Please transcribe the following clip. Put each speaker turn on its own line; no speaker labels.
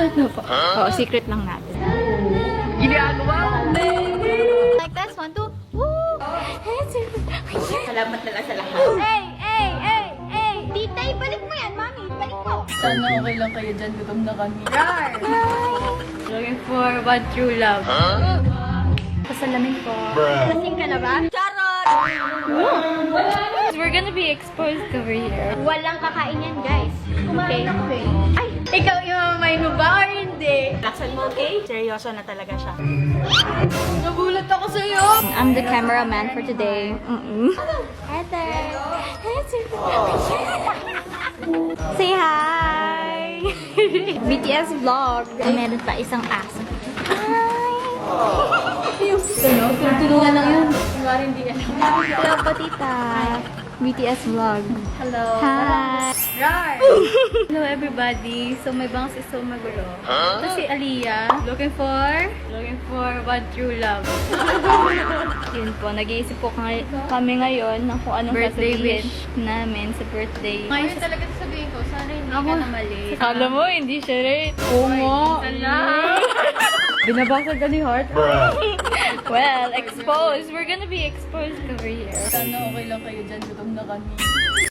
Ano po? Oh, secret lang natin.
Ginagawa!
Like this, 1, 2, woo!
Salamat na lang sa lahat.
Hey! Tita, balik mo yan, mami. Balik mo.
Sana okay lang kayo dyan. Gutom na kami.
Looking for one true love. Pasalamin ko. Lasing ka na ba? Charot! We're gonna be exposed over here. Walang kakain yan, guys. Okay? Ay! Ikaw imamay mo ba or hindi?
Laksan mo, okay? Seryoso na talaga siya.
Nagulat ako sa'yo! I'm the cameraman for today. Heather! Say hi! BTS vlog. Meron pa isang aso. Hi! Tulungan lang yun.
Hindi alam.
Hello, Patita. BTS vlog.
Hello.
Hi!
Rar!
Hello everybody. So may bangs is so magulo. Ito si Aliyah. Looking for one true love. Yun po, nag-iisip po kami ngayon ng kung anong
Birthday
sasabihin
wish
namin sa birthday.
Ngayon talaga sasabihin ko, sana hindi ka na mali.
Alam mo, hindi siya rin. Oo nga.
Binabasag ka ni Heart?
Well, exposed. We're gonna be exposed over here.
Sana okay lang kayo dyan. Gutom na kami.